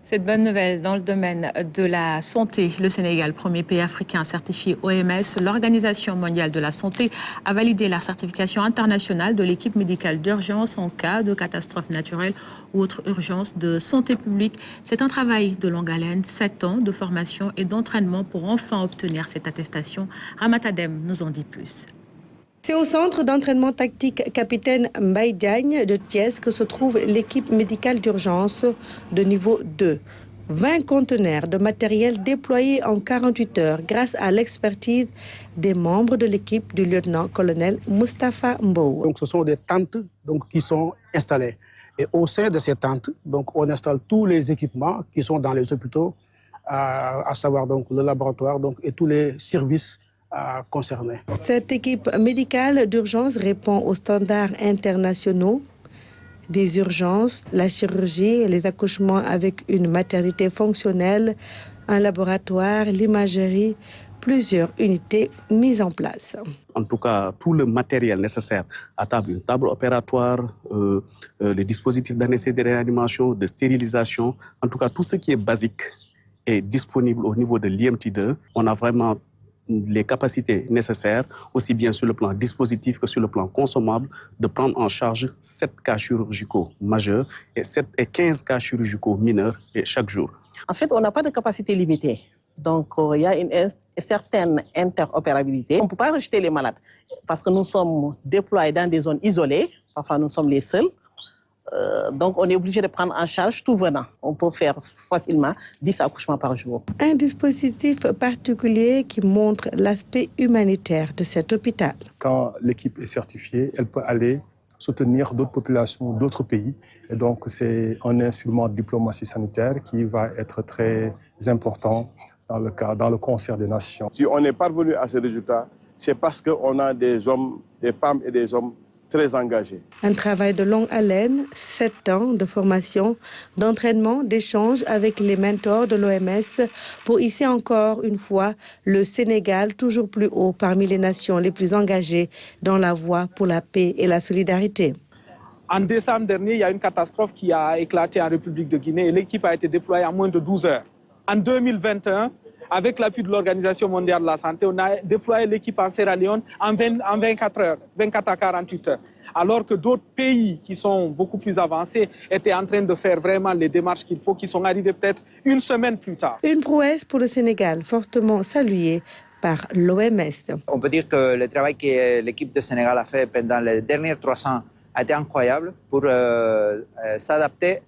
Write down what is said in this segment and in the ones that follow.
Cette bonne nouvelle dans le domaine de la santé. Le Sénégal, premier pays africain certifié OMS, l'Organisation mondiale de la santé a validé la certification internationale de l'équipe médicale d'urgence en cas de catastrophe naturelle ou autre urgence de santé publique. C'est un travail de longue haleine, 7 ans de formation et d'entraînement pour enfin obtenir cette attestation. Ramatadem nous en dit plus. C'est au centre d'entraînement tactique Capitaine Mbaye Diagne de Thiès que se trouve l'équipe médicale d'urgence de niveau 2. 20 conteneurs de matériel déployés en 48 heures grâce à l'expertise des membres de l'équipe du lieutenant-colonel Moustapha Mbow. Donc, ce sont des tentes qui sont installées. Et au sein de ces tentes, on installe tous les équipements qui sont dans les hôpitaux, à savoir le laboratoire et tous les services concernés. Cette équipe médicale d'urgence répond aux standards internationaux des urgences, la chirurgie et les accouchements avec une maternité fonctionnelle, un laboratoire, l'imagerie, plusieurs unités mises en place. En tout cas, tout le matériel nécessaire à table, une table opératoire, les dispositifs d'anesthésie de réanimation, de stérilisation, en tout cas tout ce qui est basique est disponible au niveau de l'IMT2. On a vraiment les capacités nécessaires, aussi bien sur le plan dispositif que sur le plan consommable, de prendre en charge 7 cas chirurgicaux majeurs et 15 cas chirurgicaux mineurs chaque jour. En fait, on n'a pas de capacité limitée. Donc, il y a une certaine interopérabilité. On ne peut pas rejeter les malades parce que nous sommes déployés dans des zones isolées. Parfois, nous sommes les seuls. Donc, on est obligé de prendre en charge tout venant. On peut faire facilement 10 accouchements par jour. Un dispositif particulier qui montre l'aspect humanitaire de cet hôpital. Quand l'équipe est certifiée, elle peut aller soutenir d'autres populations, d'autres pays. Et donc, c'est un instrument de diplomatie sanitaire qui va être très important dans le concert des nations. Si on est parvenu à ce résultat, c'est parce qu'on a des hommes, des femmes et des hommes très engagés. Un travail de longue haleine, 7 ans de formation, d'entraînement, d'échange avec les mentors de l'OMS pour hisser encore une fois le Sénégal toujours plus haut parmi les nations les plus engagées dans la voie pour la paix et la solidarité. En décembre dernier, il y a une catastrophe qui a éclaté en République de Guinée et l'équipe a été déployée en moins de 12 heures. En 2021, avec l'appui de l'Organisation mondiale de la santé, on a déployé l'équipe en Sierra Leone en 24 heures, 24 à 48 heures. Alors que d'autres pays qui sont beaucoup plus avancés étaient en train de faire vraiment les démarches qu'il faut, qui sont arrivés peut-être une semaine plus tard. Une prouesse pour le Sénégal, fortement saluée par l'OMS. On peut dire que le travail que l'équipe du Sénégal a fait pendant les derniers 300 a été incroyable pour s'adapter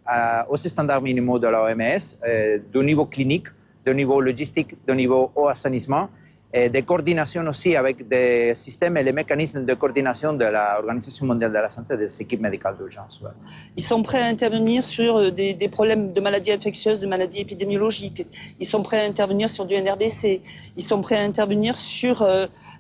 aux standards minimaux de l'OMS, du niveau clinique, de niveau logistique, de niveau eau assainissement, et de coordination aussi avec des systèmes et les mécanismes de coordination de l'Organisation mondiale de la santé et des équipes médicales d'urgence. Ouais. Ils sont prêts à intervenir sur des problèmes de maladies infectieuses, de maladies épidémiologiques. Ils sont prêts à intervenir sur du NRBC. Ils sont prêts à intervenir sur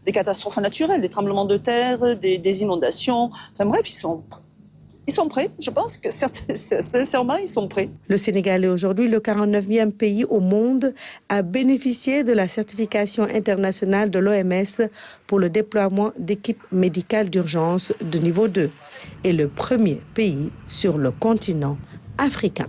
des catastrophes naturelles, des tremblements de terre, des inondations. Enfin bref, ils sont prêts, je pense que sincèrement, ils sont prêts. Le Sénégal est aujourd'hui le 49e pays au monde à bénéficier de la certification internationale de l'OMS pour le déploiement d'équipes médicales d'urgence de niveau 2 et le premier pays sur le continent africain.